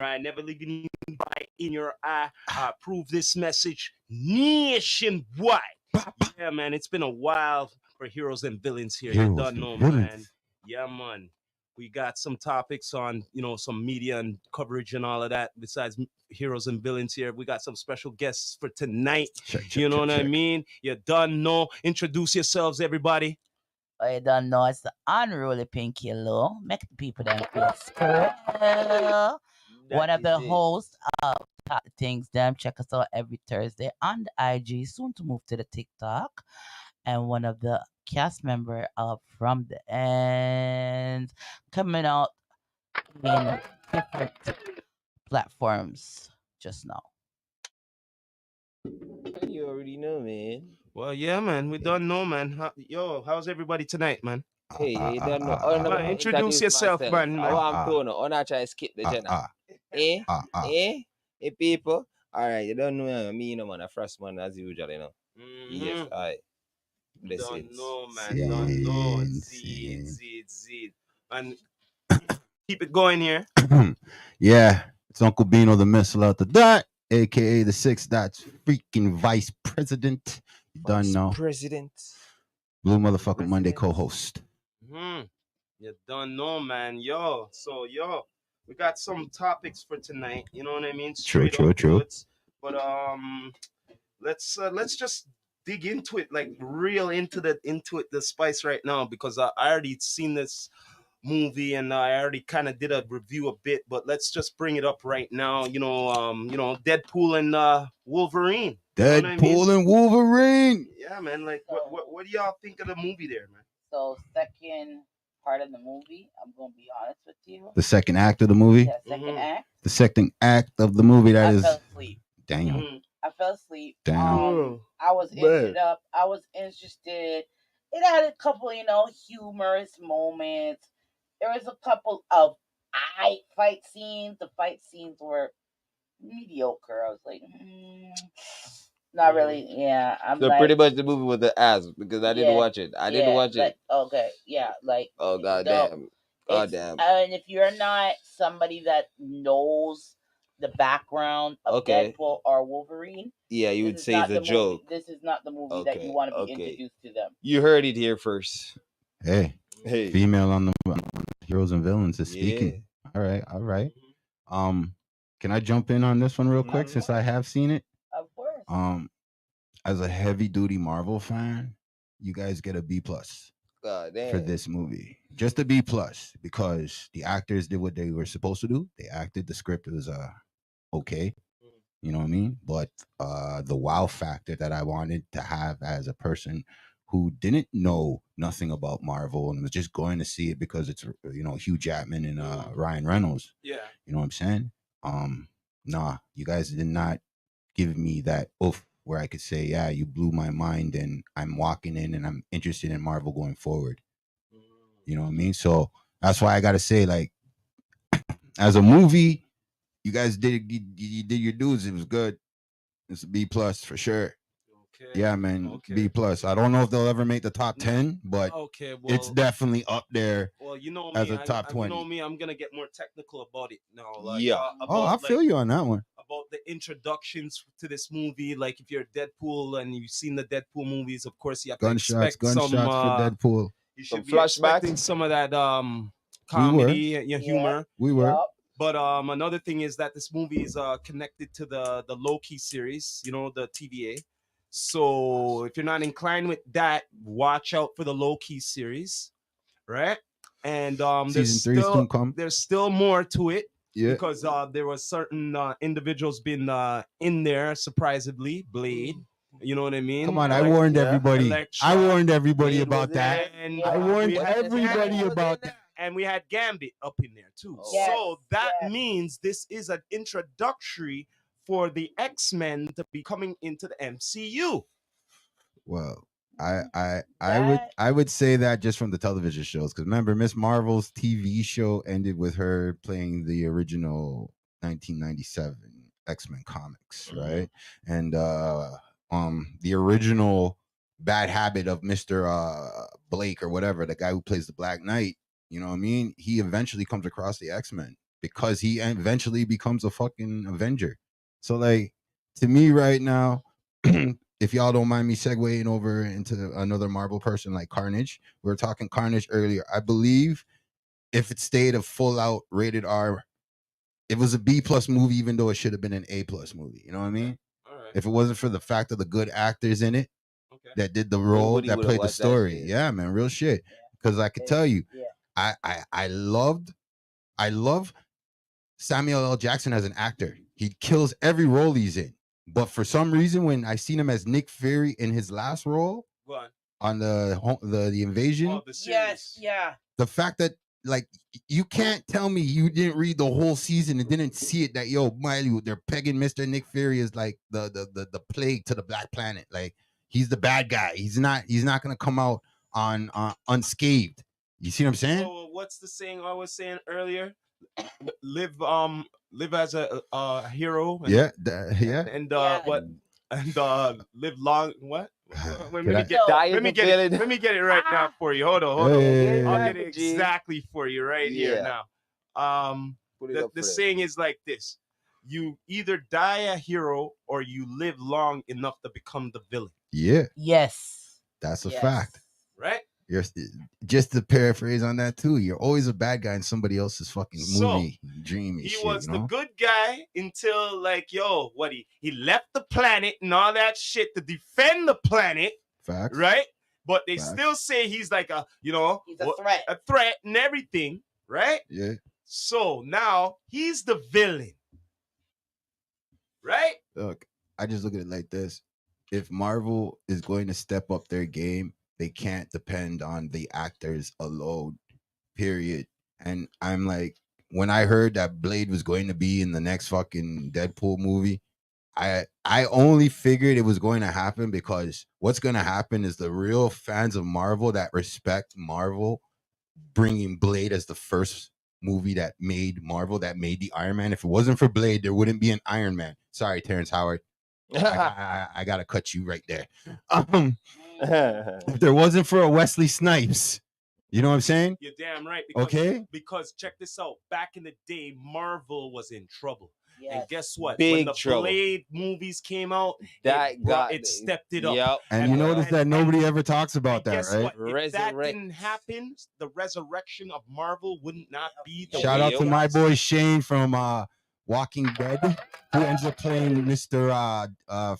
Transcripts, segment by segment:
right? Never leaving you by in your eye. Prove this message nationwide. Yeah, man, it's been a while for heroes and villains here. You Heroes don't and know, man. villains. Yeah, man. We got some topics on, some media and coverage and all of that. Besides heroes and villains here, we got some special guests for tonight. Check, You check, know check, what I check. mean? You done know. Introduce yourselves, everybody. I don't know. It's the unruly Pinky Low. Make the people them feel special. One That of the is it. hosts of Top Things Them. Check us out every Thursday on the IG. Soon to move to the TikTok. And one of the cast member of From the Ends coming out in different platforms just now. You already know, man. Well, yeah, man. We don't know, man. How's everybody tonight, man? Hey, you don't know. Oh, no, Introduce yourself, myself. man. How I'm doing? I wanna try to skip the general. Eh? Eh? Hey, people. All right, you don't know me, man. A first man as usual, Yes, all right. Blessings. Don't know, man. Don't know. See. And keep it going here. Yeah, it's Uncle Bino, the missile out the dot, aka the six dots freaking vice president. You done know. President. Blue motherfucker Monday co-host. You don't know, man. So we got some topics for tonight. You know what I mean? True. Goods. But let's just dig into it, like real into the spice right now, because I already seen this movie and I already kind of did a review a bit, but let's just bring it up right now. Deadpool and Wolverine. Deadpool and Wolverine. Yeah, man. Like, what do y'all think of the movie there, man? So second part of the movie, I'm gonna be honest with you. The second act of the movie. Yeah, second act. The second act of the movie. I fell asleep. Damn. I fell asleep. Damn. I was interested. It had a couple, humorous moments. There was a couple of fight scenes. The fight scenes were mediocre. I was like, not really. Yeah, So pretty much the movie was the ass because I didn't watch it. I didn't watch it. Okay, yeah, oh goddamn, goddamn. And if you're not somebody that knows the background of Deadpool or Wolverine, yeah, you would say it's a joke. This is not the movie that you want to be introduced to them. You heard it here first. Hey, female on the heroes and villains is speaking. All right. Can I jump in on this one real quick since I have seen it? Of course. As a heavy duty Marvel fan, you guys get a B+ God damn. for this movie. Just a B+ because the actors did what they were supposed to do. They acted. The script was okay. You know what I mean? But the wow factor that I wanted to have as a person who didn't know nothing about Marvel and was just going to see it because it's Hugh Jackman and Ryan Reynolds. Yeah. You know what I'm saying? Nah, you guys did not give me that oof where I could say, yeah, you blew my mind and I'm walking in and I'm interested in Marvel going forward. You know what I mean? So that's why I gotta say, like, as a movie, you guys did your dudes. It was good. It's a B+ for sure. Okay. Yeah, man. Okay. B+. I don't know if they'll ever make the top 10, but it's definitely up there. Well, as a top 20. You know me, I'm gonna get more technical about it now. I feel you on that one. About the introductions to this movie, like if you're Deadpool and you've seen the Deadpool movies, of course you have to expect gunshots some for Deadpool. You should be expecting some of that comedy and humor. We were. But another thing is that this movie is connected to the Loki series, the TVA. So if you're not inclined with that, watch out for the Loki series, right? And there's still more to it, because there was certain individuals been in there surprisingly. Blade, you know what I mean? Come on, I warned everybody. Electra. I warned everybody about that. And I warned everybody about that. And we had Gambit up in there too. So that means this is an introductory for the X-Men to be coming into the MCU. Well, I would say that just from the television shows, because remember, Miss Marvel's TV show ended with her playing the original 1997 X-Men comics, right? And the original Bad Habit of Mr. Blake or whatever, the guy who plays the Black Knight, you know what I mean? He eventually comes across the X-Men. because he eventually becomes a fucking Avenger. So like to me right now, if y'all don't mind me segueing over into another Marvel person like Carnage, we were talking Carnage earlier. I believe if it stayed a full out rated R, it was a B+ movie, even though it should have been an A+ movie. You know what I mean? All right. If it wasn't for the fact of the good actors in it Okay. that did the role, Nobody that would've played the watched that story. shit. Yeah, man, real shit. Because I could tell you, I love Samuel L. Jackson as an actor. He kills every role he's in. But for some reason, when I seen him as Nick Fury in his last role on the invasion, Oh, the series. yeah. the fact that like you can't tell me you didn't read the whole season and didn't see it that Miley, they're pegging Mr. Nick Fury as like the plague to the Black Planet. Like he's the bad guy. He's not gonna come out on unscathed. You see what I'm saying? So what's the saying I was saying earlier? Live as a hero. And, Yeah. And Yeah. what? And live long. What? Let Can me I- get Die let in me the get it. village. Let me get it right now for you. Hold on. Hey. I'll get it G. exactly for you right here Yeah. now. Put it The up for them. saying is like this: you either die a hero or you live long enough to become the villain. Yeah, Yes. that's a Yes. fact. Right? You're just to paraphrase on that too. You're always a bad guy in somebody else's fucking So, movie, dream and He shit. was You the know, good guy until like what he left the planet and all that shit to defend the planet, facts. right? But they Facts. still say he's like He's a threat. a threat and everything, right? Yeah. So now he's the villain, right? Look, I just look at it like this: if Marvel is going to step up their game, they can't depend on the actors alone. Period. And I'm like, when I heard that Blade was going to be in the next fucking Deadpool movie, I only figured it was going to happen because what's going to happen is the real fans of Marvel that respect Marvel bringing Blade as the first movie that made Marvel, that made the Iron Man. If it wasn't for Blade, there wouldn't be an Iron Man. Sorry, Terrence Howard. I gotta cut you right there. If there wasn't for a Wesley Snipes, you know what I'm saying? You're damn right. Because check this out. Back in the day, Marvel was in trouble. Yes. And guess what? Big when the trouble. Blade movies came out, That it stepped it up. Yep. And you notice that nobody ever talks about that, guess right? what? If that Resurrect. didn't happen, the resurrection of Marvel wouldn't not be the Shout way out it to my was. boy Shane from Walking Dead, who ends up playing Mr.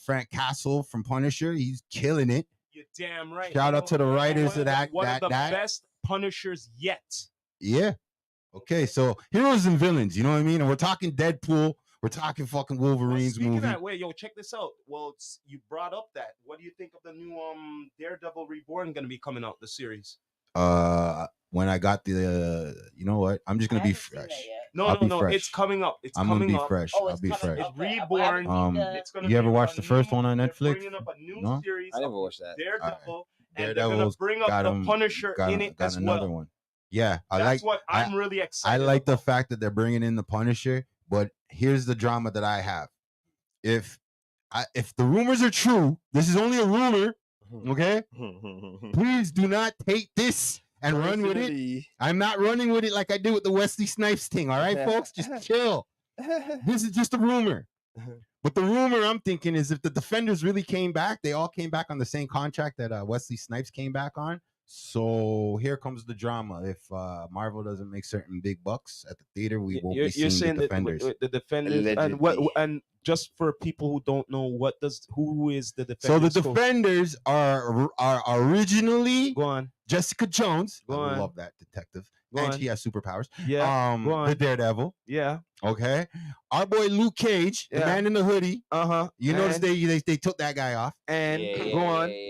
Frank Castle from Punisher. He's killing it. You're damn right. Shout out to the writers of that. One of the best Punishers yet. Yeah. Okay, so heroes and villains, you know what I mean? And we're talking Deadpool. We're talking fucking Wolverine's Speaking movie. of that, wait, yo, check this out. Well, you brought up that. What do you think of the new Daredevil Reborn going to be coming out, the series? When I got the, you know what? I'm just gonna be fresh. No, fresh. It's coming up. I'm gonna be fresh. I'll be fresh. It's Reborn. It's gonna. You ever watch the first one on Netflix? Bringing up a new No? series. I never watched that. Daredevil. And Daredevil's they're gonna bring up the Punisher in it as another well. one. Yeah, That's what I'm really excited. I like the fact that they're bringing in the Punisher, but here's the drama that I have. If the rumors are true, this is only a rumor, okay? Please do not take this and run with it. I'm not running with it like I did with the Wesley Snipes thing, all right, folks? Just chill. This is just a rumor. But the rumor I'm thinking is if the Defenders really came back, they all came back on the same contract that Wesley Snipes came back on. So here comes the drama. If Marvel doesn't make certain big bucks at the theater, we won't be seeing the Defenders. The Defenders, and just for people who don't know, who is the Defenders? So the Defenders are originally Jessica Jones. I love that detective. And she has superpowers. Yeah. The Daredevil. Yeah. Okay. Our boy Luke Cage, the man in the hoodie. You notice they took that guy off. And go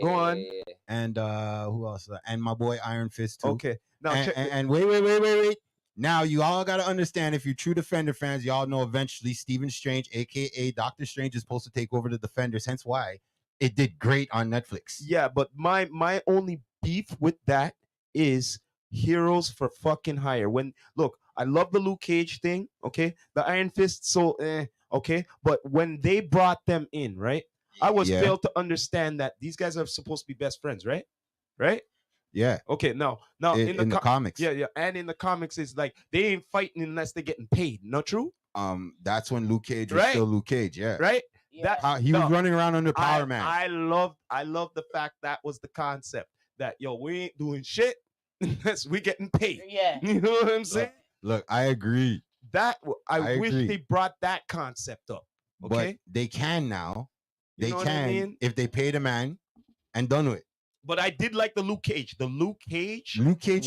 on. And who else? And my boy Iron Fist too. Okay. Now and wait. Now you all gotta understand, if you're true Defender fans, y'all know eventually Stephen Strange, aka Doctor Strange, is supposed to take over the Defenders. Hence why it did great on Netflix. Yeah, but my only beef with that is heroes for fucking hire. Look, I love the Luke Cage thing, okay? The Iron Fist, okay? But when they brought them in, right? I was failed to understand that these guys are supposed to be best friends, right? Right? Yeah. Okay, now In the comics. Yeah, and in the comics, it's like they ain't fighting unless they're getting paid. Not true? That's when Luke Cage was still Luke Cage. Yeah. Right. Yeah. He was running around under Power Man. I love the fact that was the concept that we ain't doing shit unless we getting paid. Yeah. You know what I'm saying? Look, I agree. That I wish agree. they brought that concept up. Okay, But they can now. You They know what can I mean? if they pay the man and done with. But I did like the Luke Cage. The Luke Cage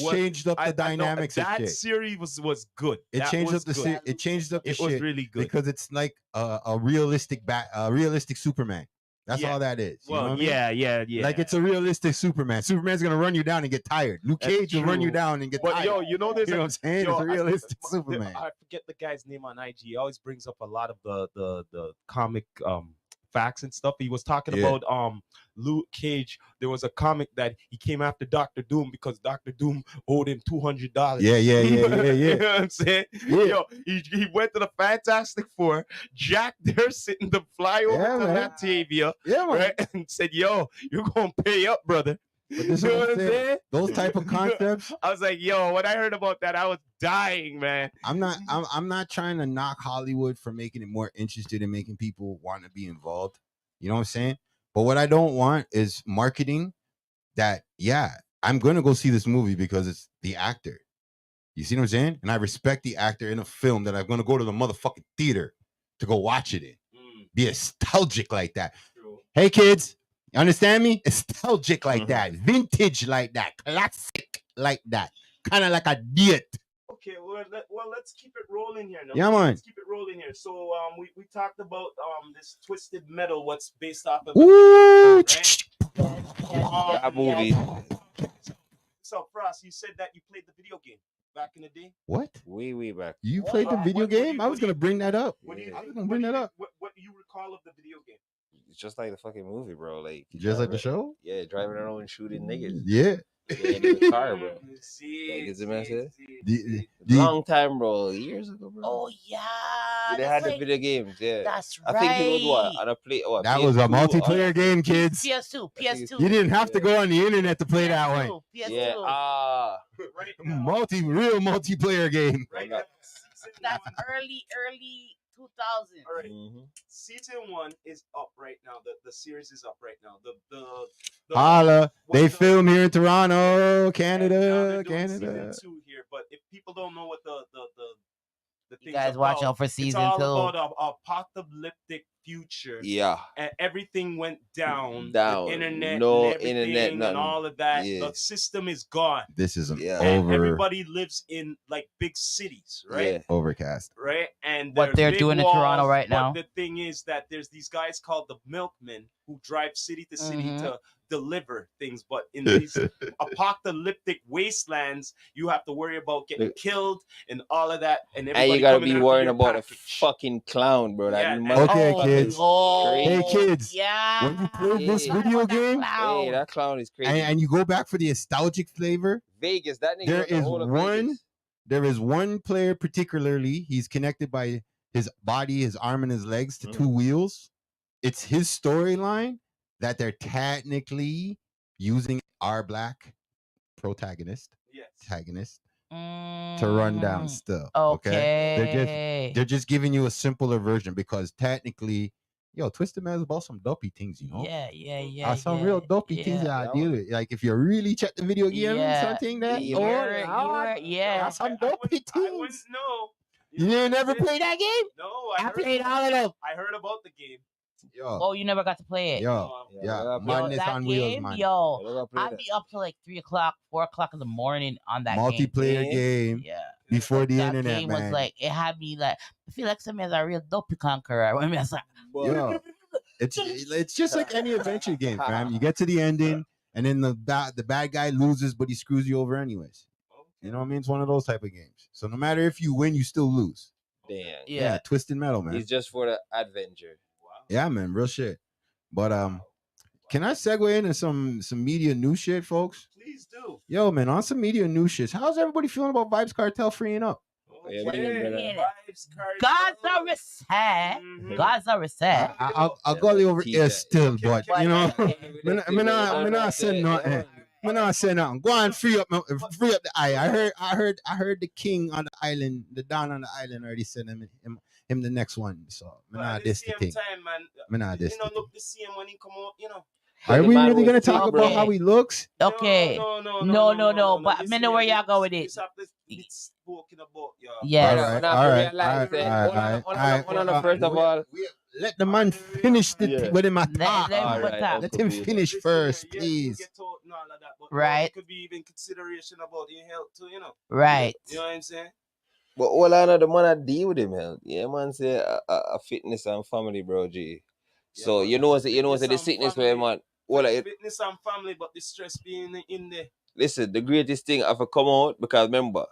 changed up the dynamics of that shit. series was good. It That changed was up the good. it changed up the It shit was really good. because it's like a realistic realistic Superman. That's all that is. You know what I mean? Yeah. Like it's a realistic Superman. Superman's gonna run you down and get tired. Luke That's Cage will run you true. down and get But tired. yo, you know there's You know what I'm saying? It's a realistic Superman. I forget the guy's name on IG. He always brings up a lot of the comic facts and stuff. He was talking about Luke Cage. There was a comic that he came after Doctor Doom because Doctor Doom owed him $200. Yeah. You know what I'm saying? Yeah. Yo, he went to the Fantastic Four. Jack there sitting to fly over to man. Latavia, Yeah, man. right? And said, "Yo, you're gonna pay up, brother." But this You is know what what I'm I'm saying. saying? Those type of concepts. I was like, yo, when I heard about that, I was dying, man. I'm not trying to knock Hollywood for making it more interested in making people want to be involved. You know what I'm saying? But what I don't want is marketing that, I'm going to go see this movie because it's the actor. You see what I'm saying? And I respect the actor in a film that I'm going to go to the motherfucking theater to go watch it in. Be nostalgic like that. True. Hey, kids. You understand me? Nostalgic like that. Vintage like that. Classic like that. Kind of like a date. Okay, well, let's keep it rolling here. No? Yeah, man. Let's keep it rolling here. So, we talked about this Twisted Metal, what's based off of. Ooh. Right? That movie. So, Frost, you said that you played the video game back in the day. What? Way back. You played the video game? I was going to bring that up. What do you I was think- going to bring that up. What do you recall of the video game? It's just like the fucking movie, bro. Like Just like the show? Yeah, driving around and shooting niggas. Yeah. Getting in the car, bro. See, Like, is it man said? The- Long time, bro. Years ago, bro. Oh yeah. They that's had the like- video games, yeah. That's I right. think it was what? On a play, that was a PS2 multiplayer game, kids. PS2. PS2. You didn't have to go on the internet to play that one. PS2. Yeah. Right now, Real multiplayer game. right now. now, That's early 2000. All right. Mhm. Season 1 is up right now. The series is up right now. The Holla. what They the- film here in Toronto, and now Canada, they're doing Canada. Season 2 here, but if people don't know what the You thing's guys watch about, out for it's season all 2. about a apocalyptic future. Yeah. And everything went down. Down. The internet, No and everything internet, and nothing. all of that. Yeah. The system is gone. This is Yeah. And over everybody lives in like big cities, right? Yeah. overcast. Right, and What there's they're big doing in Toronto walls, right but now. the thing is that there's these guys called the milkmen who drive city to city Mhm. to deliver things. But in these apocalyptic wastelands, you have to worry about getting Look. killed and all of that. And, And everybody you gotta coming be after worrying your about a package. fucking clown, bro. That Yeah, motherfucker Okay, is kids. Oh, crazy. Hey, kids. Yeah. When you play this Yeah. video game Hey, that clown is crazy. and you go back for the nostalgic flavor, Vegas, that nigga. there was the is whole of one- Vegas. there is one player particularly. He's connected by his body, his arm, and his legs to two wheels. It's his storyline that they're technically using our black protagonist, Yes. antagonist, to run down still. Okay. They're just giving you a simpler version because technically, Twisted Man is about some dopey things, you know. Yeah. Some real dopey things that I deal with. Like if you really check the video game, something that Yeah, that's some dopey I wouldn't things. know. You know didn't what never I'm saying? play that game? No, I played all of them. I heard about the game. Yo, Oh, you never got to play it. yo, Yeah, Yo, madness that on game, wheels, man. yo, I gotta play I'd that. be up till like 3 o'clock, 4 o'clock in the morning on that game. Multiplayer Yeah. game Yeah. before the That internet, game man. was like, it had me like, I feel like somebody has a real dopey conqueror. When I was like, Yo, it's just like any adventure game, fam. You get to the ending, and then the bad guy loses, but he screws you over anyways. You know what I mean? It's one of those type of games. So no matter if you win, you still lose. Damn. Yeah, Twisted Metal, man. It's just for the adventure. Yeah, man, real shit. But can I segue into some media news shit, folks? Please do. Yo, man, on some media news shit. How's everybody feeling about Vibes Cartel freeing up? Yeah, what do you mean by that? Vibes Cartel. Gaza reset. Mhm. Gaza reset. I'll go over Tease here that. still, Okay, but okay. you know, But- me not say nothing. Man, I say nothing. Go on, free up the eye. I heard the king on the island, the Don on the island already said him the next one. So man, this the thing. Man, this the thing. Look the same when he come out, you know. Are we really gonna talk about how he looks? Okay. No. But I know where y'all go with it. It's spoken about, yeah. Yes. All right. First of all, let the man finish with him talk. Let him finish first, please. Right. It could be even consideration about your health too, you know. Right. You know what I'm saying? but all I know, the man I deal with him, hell. Yeah, man, say a fitness and family, bro, G. So you know what the sickness where, man. Well, fitness and family, but the stress being in there. Listen, the greatest thing ever come out, because remember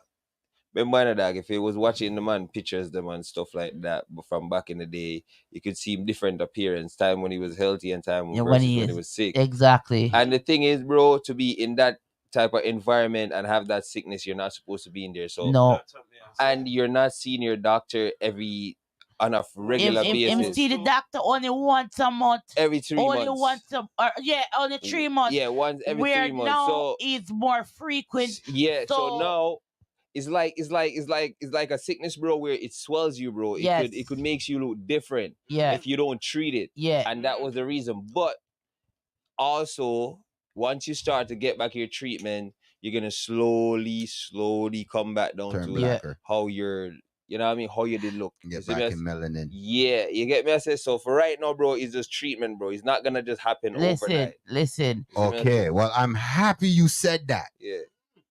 dog, if he was watching the man pictures them and stuff like that, but from back in the day, you could see him different appearance, time when he was healthy and time when he was sick. Exactly. And the thing is, bro, to be in that type of environment and have that sickness, you're not supposed to be in there. So no. And you're not seeing your doctor on a regular basis. Him see the doctor only once a month. Every 3 months. Only 3 months. Yeah, once every 3 months. Now so it's more frequent. Yeah, so now it's like a sickness, bro, where it swells you, bro. It could make you look different if you don't treat it. Yeah. And that was the reason. But also, once you start to get back your treatment, you're gonna slowly come back down to how you're, you know what I mean, how you did look. Get back in melanin. Yeah, you get me? I said, so for right now, bro, it's just treatment, bro. It's not gonna just happen overnight. Listen. Okay, well, I'm happy you said that. Yeah.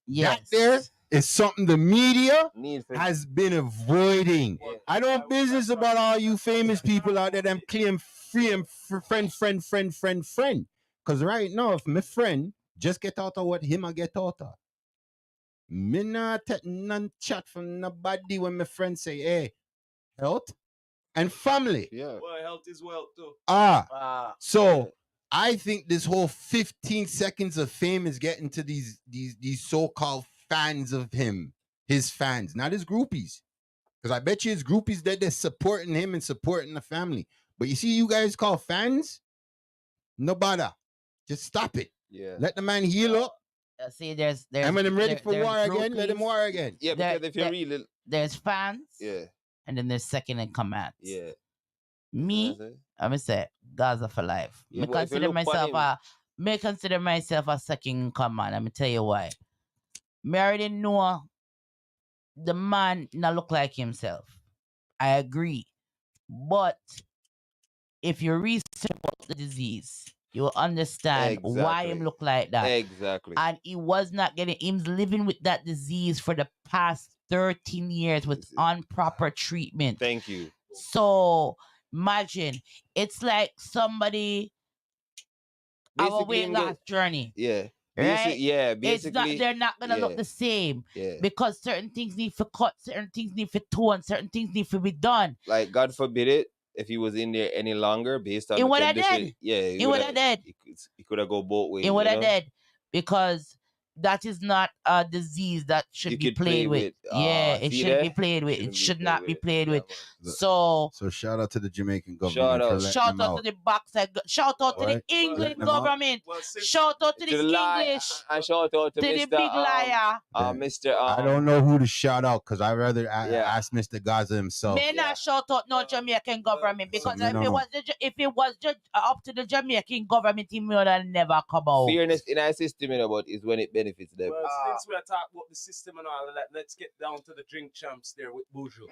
Yes. That there is something the media has been avoiding. Yeah. I know business about all you famous people out there that claim free and friend. Because right now, if my friend just get out of what him I get out of, me not take none chat from nobody when my friend say, hey, health and family. Yeah. Well, health is wealth too. So I think this whole 15 seconds of fame is getting to these so-called fans of him, his fans, not his groupies. Because I bet you his groupies that they're supporting him and supporting the family. But you see, you guys call fans, no bother. Just stop it. Yeah. Let the man heal up. See, there's and when I'm ready for war again, let him war again. Yeah, because if you're real, there's fans. Yeah. And then there's second in command. Yeah. Me, I'm gonna say Gaza for life. Yeah, I consider myself a second in command. I'm gonna tell you why. Me already know the man not look like himself. I agree. But if you research about the disease, you will understand why him look like that. Exactly. And he was not getting, he's living with that disease for the past 13 years with improper treatment. Thank you. So imagine, it's like somebody our weight loss journey. Yeah. Right? Basically. They're not gonna look the same. Yeah. Because certain things need to cut, certain things need to tone, certain things need to be done. Like, God forbid it, if he was in there any longer based on the condition, he would have dead. He could have go both ways. He would have dead because that is not a disease that should be played with. It shouldn't be played with. It should not be played with. So shout out to the Jamaican government. Shout out to the backside. Shout out to the England government. Shout out to the English. And shout out to the big liar. Mr. I don't know who to shout out because I rather ask Mr. Gaza himself. May not shout out no Jamaican government because if it was just up to the Jamaican government, he would have never come out. Fairness in our system, but is when it benefits them. Well, since we're talking about the system and all of that, let's get down to the drink champs there with Buju.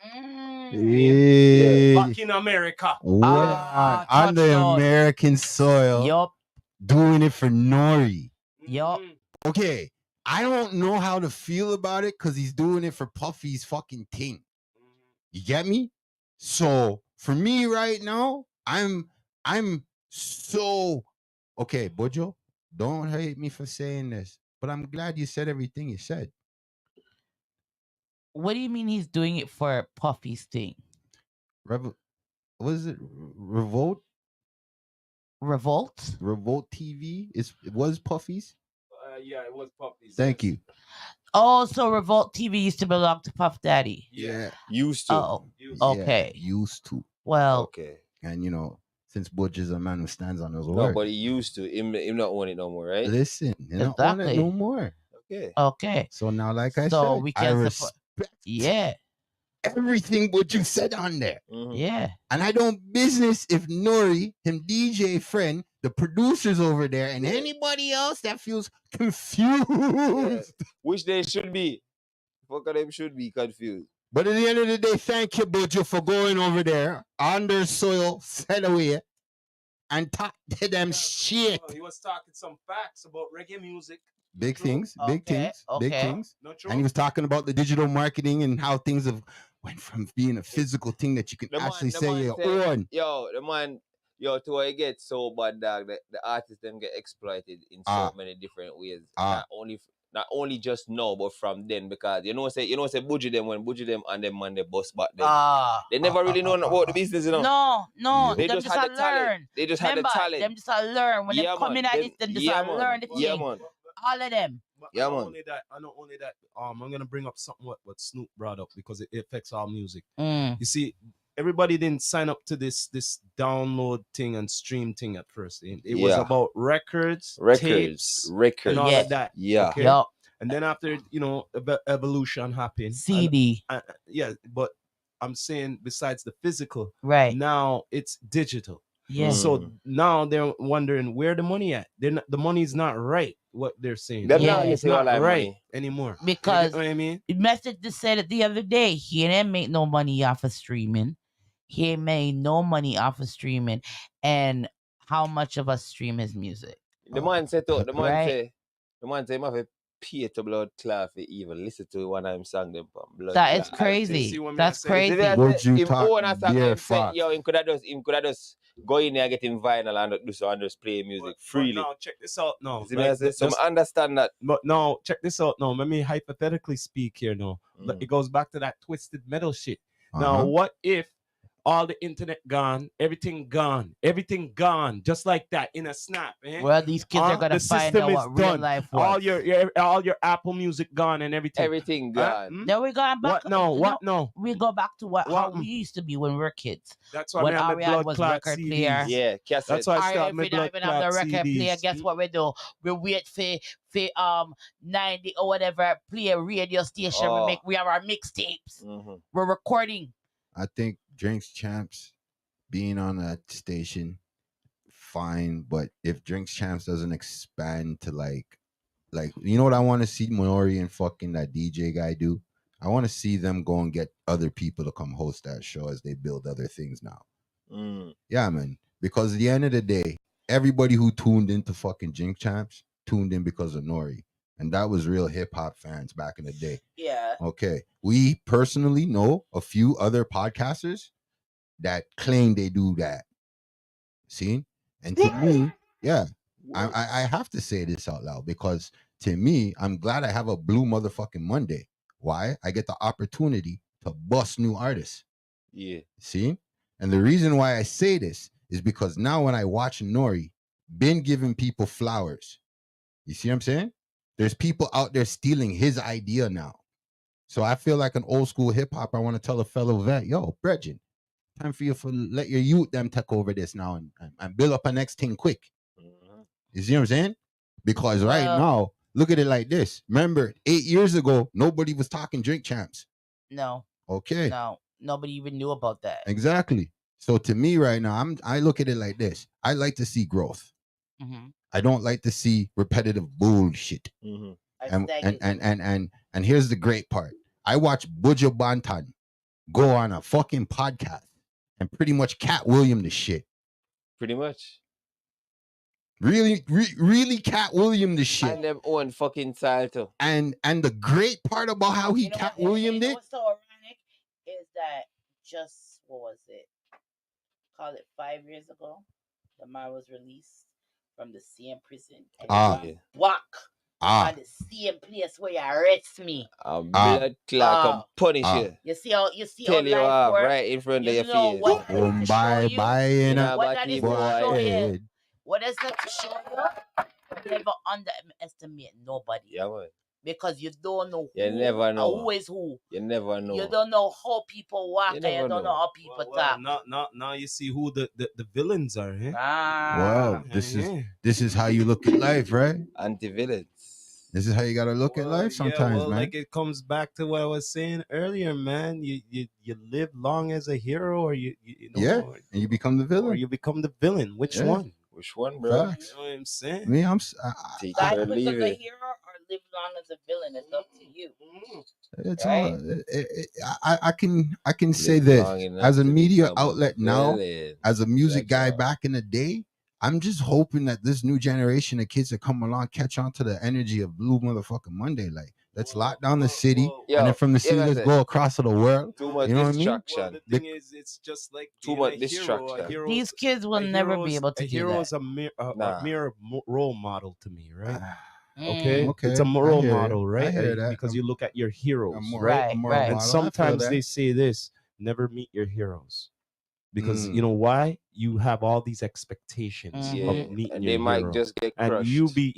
Back in America. On the American soil. Yup. Doing it for Nori. Yup. Okay. I don't know how to feel about it because he's doing it for Puffy's fucking thing. You get me? So for me right now, I'm so okay, Buju. Don't hate me for saying this. But I'm glad you said everything you said. What do you mean he's doing it for Puffy's thing? Was it Revolt? Revolt TV? It was Puffy's? Yeah, it was Puffy's. Thank you. Oh, so Revolt TV used to belong to Puff Daddy. Yeah. Used to. Oh, okay. Yeah, used to. Well, okay. And since Butch is a man who stands on his No, word. but he used to. Him not own it no more, right? Listen, you don't want it Exactly. no more. Okay. Okay. So now, like I So said, we I can support. respect Yeah. everything what you said on there. Mhm. Yeah. And I don't business if Nori, him DJ friend, the producers over there, and Yeah. anybody else that feels confused. Which they should be. Fuck of them should be confused. But at the end of the day, thank you, Bojo, for going over there on their soil, set away, and talk to them shit. Well, he was talking some facts about reggae music. Big True. things, big Okay, things, big okay. things. Not true. And he was talking about the digital marketing and how things have went from being a physical thing that you can actually say your own. The man, to where it gets so bad, dog, the artists them get exploited in so many different ways. Not only just now, but from then, because say Buju them when Buju them and them man they bust back then. They never really know about the business, you know. No. They Them just just had a the talent. learn. They just had the Remember, talent. them just a learn. When Yeah, they come man. in at this, them just Yeah, a man. learn the Yeah, thing. man. All of them. But Yeah, not man. only that, I'm gonna bring up something what Snoop brought up because it affects all music. Mm. You see, everybody didn't sign up to this download thing and stream thing at first. It was Yeah. about records, tapes, and all Yeah. of that. Yeah. Okay? Yup. And then after evolution happened. CD. Yeah, but I'm saying besides the physical, Right. now it's digital. Yeah. So now they're wondering where the money at. The money's not right. What they're saying. Them Yeah. now It's get all not that right money. anymore. Because you know what I mean? the message just said it the other day. He didn't make no money off of streaming. He ain't made no money off of streaming. And how much of us stream his music? The man said to the man Right. say him have a pay to blood clot for even listen to one of them song them from blood. That is clot. crazy. See what me That's I say? See, crazy. that's Would it. you Him talk own a song bare him say, facts? him could have just go in there get him vinyl and do so and just play music freely. But now check this out. No, See me I say? So just- I understand that. but no, check this out. No, let me hypothetically speak here. No, but Mm. it goes back to that twisted metal shit. Now, Uh-huh. what if all the internet gone, everything gone, just like that in a snap? Eh? Well, these kids are gonna the find system out is what real done. life all was. your Apple Music gone and everything. Everything Huh? gone. Hmm? Then we going back. What no? you What know, no? we go back to how What? we used to be when we were kids. That's why When I have all my we had blood was clot record CDs. player. Yeah, cassette. That's why I Or still have if my we don't blood even have the clot record player, CDs. guess what we do? We wait for 90 or whatever, play a radio station. Oh. We have our mixtapes. Mhm. We're recording. I think Drinks Champs being on that station, fine. But if Drinks Champs doesn't expand to like you know what I want to see Minori and fucking that DJ guy do? I want to see them go and get other people to come host that show as they build other things now. Mm. Yeah, man. Because at the end of the day, everybody who tuned into fucking Drinks Champs tuned in because of Nori. And that was real hip hop fans back in the day. Yeah. Okay. We personally know a few other podcasters that claim they do that. See? And to me, yeah, I have to say this out loud because to me, I'm glad I have a blue motherfucking Monday. Why? I get the opportunity to bust new artists. Yeah. See? And the reason why I say this is because now when I watch Nori, been giving people flowers. You see what I'm saying? There's people out there stealing his idea now. So I feel like an old school hip hop. I want to tell a fellow vet, yo, Bregin, time for you to let your youth them take over this now and build up a next thing quick. Mhm. You see what I'm saying? Because right Well- now, look at it like this. Remember, 8 years ago, nobody was talking Drink Champs. No. Okay. No. Nobody even knew about that. Exactly. So to me right now, I look at it like this. I like to see growth. Mm-hmm. I don't like to see repetitive bullshit. Mhm. And here's the great part. I watch Buju Banton go on a fucking podcast and pretty much Cat William the shit. Pretty much. Really Cat William the shit. And them own fucking style too. And the great part about how he Cat Williamed it, What's so ironic is that just what was it? Call it 5 years ago, the man was released from the same prison and Ah. Yeah. walk ah, on the same place where you arrest me. A blood clot come punish Ah. you. You see how Tell you life off work? right in front of You your know face. what? boom, to show bye, you, bye, in Yeah, a what but that he is boy. to show you. head. What is that to show you? Never underestimate nobody. Yeah, man. because you don't know You never know. who is who. You never know. You don't know how people walk, You and you never don't know know. how people Well, talk. now you see who the villains are, eh? Well, this is how you look at life, right? Anti-villains. This is how you gotta look at life sometimes, man. Like it comes back to what I was saying earlier, man. You live long as a hero, or you know, Yeah, and you become the or villain. you become the villain. Which Yeah. one? Which one, bro? Facts. You know what I'm saying? Me, Take Die it or quick leave as a it. hero or live long as a villain. It's up to you. it's Right? all. I can say Live this long enough as a to media become a outlet now, villain. as a music That's guy all. back in the day. I'm just hoping that this new generation of kids that come along catch on to the energy of Blue Motherfucking Monday. Like, let's lock down the city, Yo, and then from the city, yeah, let's that's go it. across to the world. Too much You know what I mean? Well, distraction. the thing is, it's just like Too being much a hero. distraction. A hero. These kids will never be able to A do hero that. is a Nah. mere role model to me, right? Mm. Okay, Okay, it's a I role hear it. model, I right? hear that. Because you look at your heroes, Right, a moral right. and model. I feel sometimes that. they say this: never meet your heroes, because Mm. you know why? You have all these expectations Mhm. Yeah, of meeting and your they might hero, just get and crushed. you be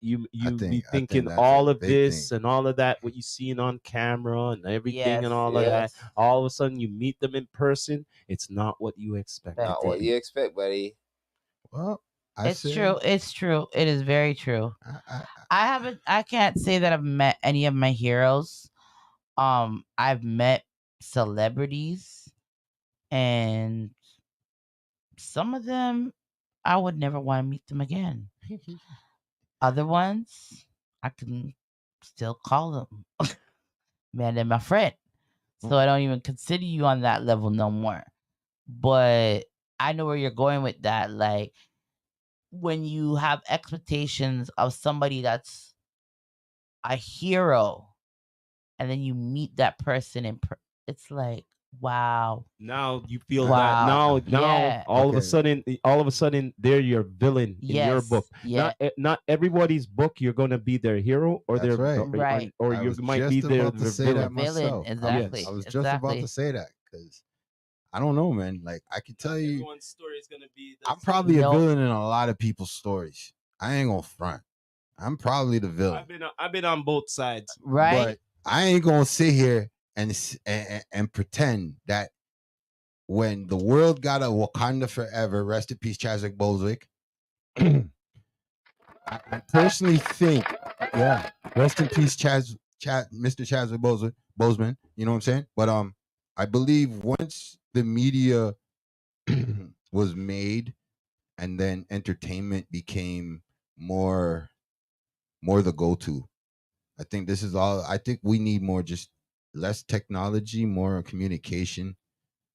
you I be think thinking that's all a of big this thing. and all of that, what you seen on camera and everything Yes, and all of that. yes. All of a sudden, you meet them in person. It's not what you expected. Not what you expect, buddy. Well, It's true. It's true. It is very true. I can't say that I've met any of my heroes. I've met celebrities, and some of them I would never want to meet them again. Other ones I can still call them man, they're my friend. So I don't even consider you on that level no more. But I know where you're going with that. Like, when you have expectations of somebody that's a hero, and then you meet that person it's like, wow. Now you feel Wow. that now Yeah. all of a Okay. sudden they're your villain in your Yes. book. Yeah. Not everybody's book you're gonna be their hero or That's their right. Right. or I you was might just be their about to say villain. that myself. Exactly. I was just about to Exactly. say that because I don't know, man. Like I can tell you, Everyone's story is gonna be I'm probably a Nope. villain in a lot of people's stories. I ain't gonna front. I'm probably the villain, I've been on both sides. Right? but I ain't gonna sit here and pretend that when the world got a Wakanda forever, rest in peace, Chadwick Bosewick. I personally think, yeah, rest in peace, Mr. Chadwick Boseman. You know what I'm saying? But I believe once the media was made, and then entertainment became more the go-to. I think this is all. I think we need more, just less technology, more communication.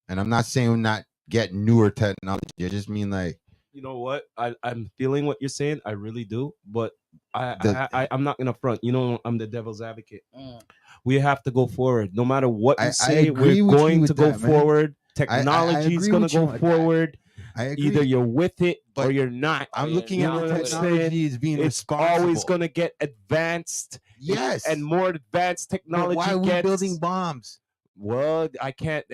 And I'm not saying not get newer technology. I just mean like You know what? I'm feeling what you're saying. I really do. But the I'm not gonna front. You know, I'm the devil's advocate. Mm. We have to go forward. No matter what you I say, agree we're with you going with to go that, man. forward. I Technology is agree gonna with you go on that. forward. I agree. Either you're with it or But you're not. I'm you're looking not at with the it. technology as being It's responsible. always gonna get advanced. Yes. And more advanced But technology why are we gets. building bombs? Well, I can't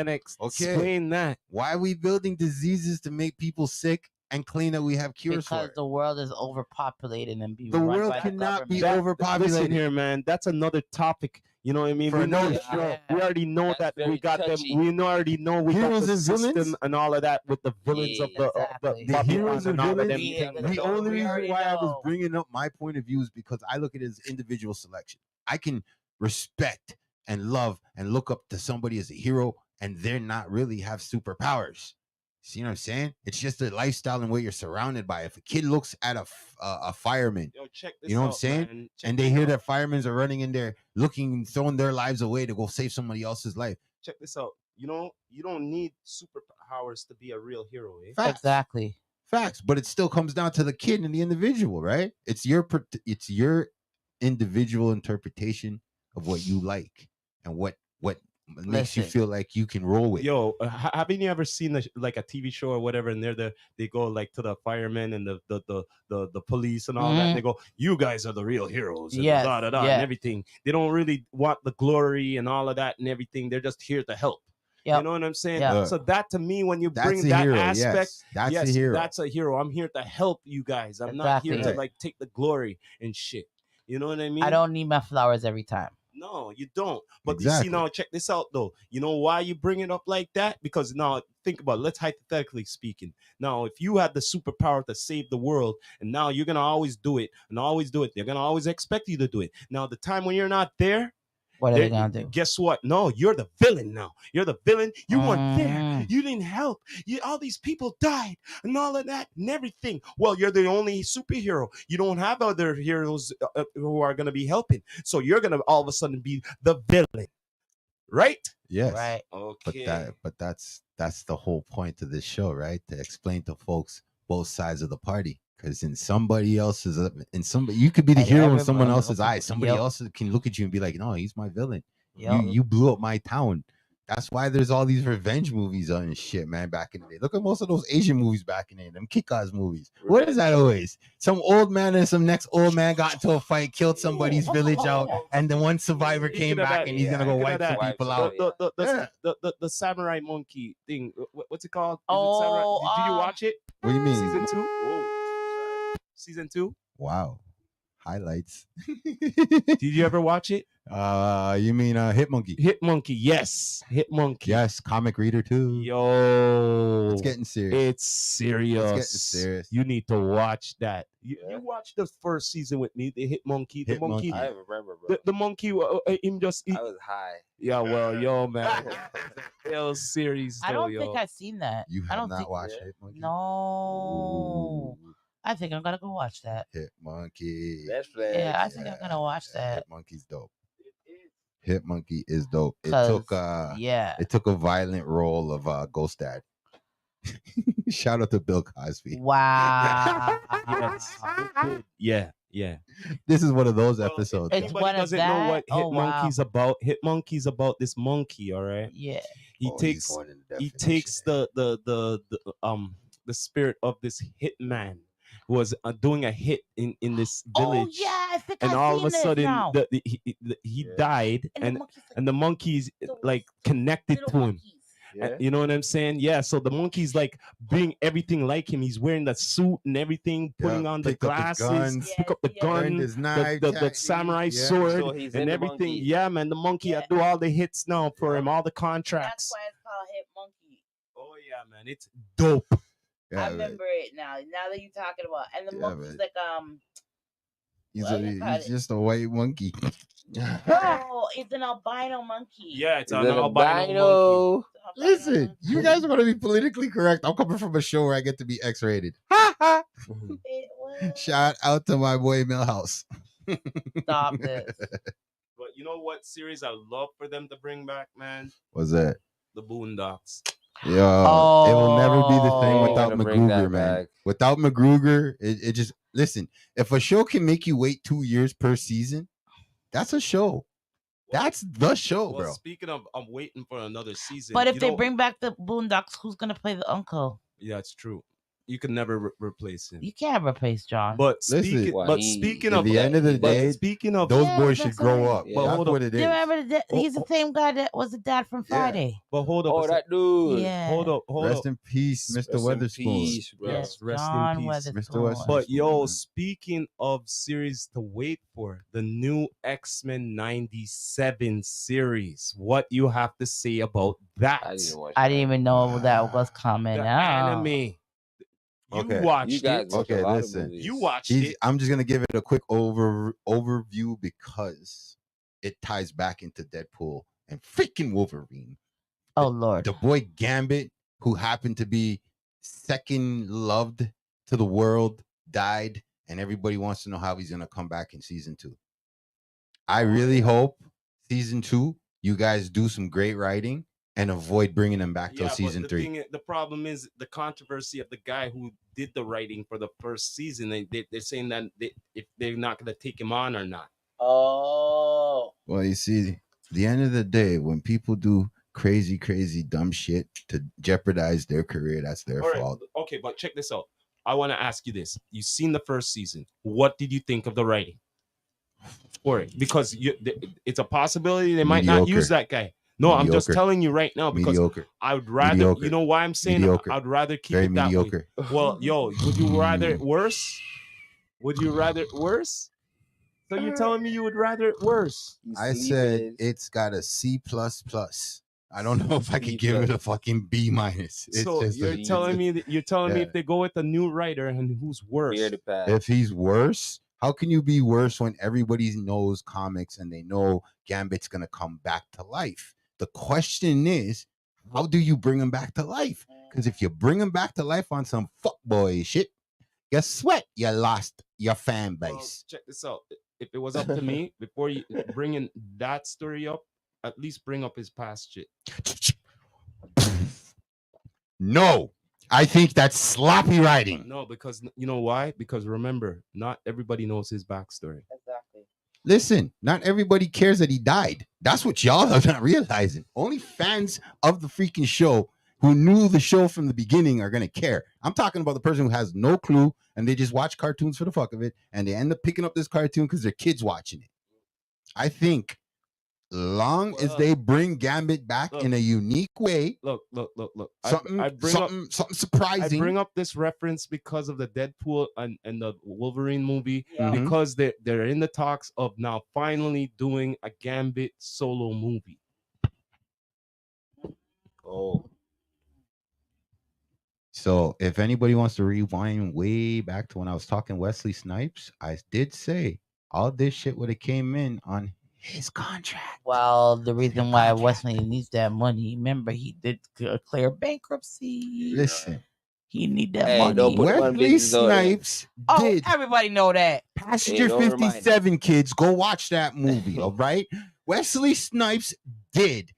explain that. Why are we building diseases to make people sick and claim that we have cures Because for it? the world is overpopulated and being The run world by cannot the be government. overpopulated. Listen here, man. That's another topic. You know what I mean? For We know. another show. Yeah. We already know That's that we very got touchy. them. We already know we Heroes got the and system villains? and all of that with the villains of Yeah. Exactly. The Babylon heroes and all of them villains. Yeah, things. the The only we reason already why I was know. bringing up my point of view is because I look at it as individual selection. I can respect and love and look up to somebody as a hero, and they're not really have superpowers. See what I'm saying? It's just a lifestyle and what you're surrounded by. If a kid looks at a fireman, Yo, check this you know what I'm out, saying? man. Check And they this hear out. that firemen are running in there looking, throwing their lives away to go save somebody else's life. Check this out. You know, you don't need superpowers to be a real hero, eh? Facts. Exactly. Facts, but it still comes down to the kid and the individual, right? It's your individual interpretation of what you like and what makes you Listen. feel like you can roll with. Yo, haven't you ever seen like a TV show or whatever, and they go like to the firemen and the police and all that, and they go, "You guys are the real heroes," and Yes, da da da yeah. and everything. They don't really want the glory and all of that and everything. They're just here to help. Yep. You know what I'm saying? Yep. So that to me, when you That's bring a that hero. aspect, Yes, that's yes, a hero. that's a hero. I'm here to help you guys. I'm not here Exactly. to like take the glory and shit. You know what I mean? I don't need my flowers every time. No, you don't. But you Exactly. see now, check this out though. You know why you bring it up like that? Because now think about it. Let's hypothetically speaking. Now, if you had the superpower to save the world, and now you're gonna always do it and always do it, they're gonna always expect you to do it. Now, the time when you're not there, What are they gonna do? guess what? No, you're the villain now. You're the villain. You weren't there. Mm. You didn't help. All these people died and all of that and everything. Well, you're the only superhero. You don't have other heroes who are going to be helping. So you're going to all of a sudden be the villain. Right? Yes. Right. Okay. But that's the whole point of this show, right? To explain to folks both sides of the party. Because in somebody else's, you could be the And hero in someone everyone- else's eyes. Somebody Yep. else can look at you and be like, "No, he's my villain. Yep. You blew up my town." That's why there's all these revenge movies on and shit, man. Back in the day, look at most of those Asian movies back in the day. Them kick-ass movies. What is that always? Some old man and some next old man got into a fight, killed somebody's village out, and then one survivor Speaking came of back that, and he's gonna go speaking wipe of that, some people the- out. The samurai monkey thing. What's it called? Is Oh, it samurai? Did you watch it? What do you mean? Season 2? Whoa. Season 2? Wow, highlights. Did you ever watch it? You mean Hit Monkey? Hit Monkey, yes. Hit Monkey. Yes, comic reader too. Yo. It's getting serious. It's serious. serious. You need to watch that. You Yeah. watched the first season with me, the Hit Monkey. The Hit monkey. Monkey. I remember, bro. The monkey, him just. I was high. Yeah, well, yo, man. Yo, series. I don't though, think yo. I've seen that. You I have don't not think. watched Yeah. Hit Monkey? No. Ooh, I think I'm gonna go watch that. Hit Monkey. Netflix. Yeah, I think I'm gonna watch that. Hit Monkey's dope. Hit Monkey is dope. It 'Cause, took yeah. it took a violent role of Ghost Dad. Shout out to Bill Cosby. Wow. Yes. Yeah, yeah. This is one of those Well, episodes. It's Anybody one of doesn't know that? what Hit Oh, wow. Monkey's about. Hit Monkey's about this monkey, all right? Yeah. He Oh, he's takes going into he definition. takes the spirit of this hitman who was doing a hit in this village. Oh yeah, I think And I've all seen of a this sudden now. he Yeah. died And and the monkeys those like connected little to him. monkeys. Yeah. You know what I'm saying? Yeah. So the monkey's like being everything like him. He's wearing the suit and everything, putting Yeah, on the picked up his glasses, guns. pick up the Yeah, gun, Turned his knife, the tattoo. samurai Yeah. sword, So he's in and the everything. monkey. Yeah, man. The monkey, I Yeah. do all the hits now for Yeah. him, all the That's contracts. why it's called Hit Monkey. Oh yeah, man. It's dope. Yeah, I man. remember it now. Now that you're talking about, and the Yeah, monkey's man. like He's, What do you call he's it? just a white monkey. oh, it's an albino monkey. Yeah, it's Is an it a albino monkey. albino? It's an albino Listen, monkey. you guys are going to be politically correct. I'm coming from a show where I get to be X-rated. It was- Shout out to my boy Millhouse. Stop this. But you know what series I love for them to bring back, man? What's that? The Boondocks. Yo, it will never be the same Oh. without Gotta bring that MacGruber, man. back. Without MacGruber, it just listen. If a show can make you wait 2 years per season, that's a show. That's the show, Well, bro. speaking of, I'm waiting for another season. But if you they know- bring back the Boondocks, who's gonna play the uncle? yeah, it's true. You can never replace him. You can't replace John. But Listen, speaking, Well, but he- speaking At of the end of the but day, speaking of Those Yeah, boys that's should grow right. up. Yeah. But That's hold what up. it Do you is. remember he's the same guy that was the dad from Yeah. Friday? but hold up, Oh, that dude. Yeah. hold up, hold Rest up. in peace, Mr. Rest in Weatherspoon. peace, bro. Yes, rest in John peace. Weatherspoon. Mr. Weatherspoon. But yo, man. speaking of series to wait for, the new X-Men 97 series. What you have to say about that? I didn't watch I that. didn't even know that was coming The out. anime. You Okay. watched You guys it. watch Okay, a lot listen. of movies. You watched He's- it. I'm just gonna give it a quick overview because it ties back into Deadpool and freaking Wolverine. Oh Lord. The boy Gambit, who happened to be second loved to the world, died, and everybody wants to know how he's gonna come back in season 2. I really hope season 2 you guys do some great writing and avoid bringing him back till Yeah, but season the 3. the problem is the controversy of the guy who did the writing for the first season. They're saying that if they're not going to take him on or not. Oh. Well, you see, the end of the day, when people do crazy, dumb shit to jeopardize their career, that's their All right, fault. okay, but check this out. I want to ask you this. You've seen the first season. What did you think of the writing for it? Because it's a possibility they might not use Mediocre. that guy. No, I'm just Mediocre. telling you right now because Mediocre, I would rather, Mediocre. you know why I'm saying Mediocre. I'd rather keep very it that way. mediocre. Well, yo, would you rather it worse? Would you rather it worse? So you're telling me you would rather it worse? He's I said sleeping. it's got a C plus plus. I don't know if I C could give it a plus. fucking B minus. It's So just you're a- telling me that Yeah. if they go with a new writer and who's worse? Bear the path. if he's worse, how can you be worse when everybody knows comics and they know Gambit's gonna come back to life? The question is, how do you bring him back to life? Because if you bring him back to life on some fuckboy shit, guess what? You lost your fan Well, base. check this out. If it was up to me, before you bringing that story up, at least bring up his past shit. No, I think that's sloppy writing. No, because you know why? Because remember, not everybody knows his backstory. Exactly. Listen, not everybody cares that he died. That's what y'all are not realizing. Only fans of the freaking show who knew the show from the beginning are gonna care. I'm talking about the person who has no clue and they just watch cartoons for the fuck of it, and they end up picking up this cartoon because their kids watching it. I think long as Well, they bring Gambit back look. in a unique way, Look. something I bring up something I surprising. bring up this reference because of the Deadpool and the Wolverine movie, Yeah. Mhm. because they're in the talks of now finally doing a Gambit solo movie. Oh, So if anybody wants to rewind way back to when I was talking Wesley Snipes, I did say all this shit would have came in on his contract. Well, the reason why contract. Wesley needs that money, remember he did clear bankruptcy. Listen, He need that Hey, money. don't put one Wesley business out there. Snipes Oh, did everybody know that. Passenger don't remind 57 kids. Go watch that movie, all right? Wesley Snipes did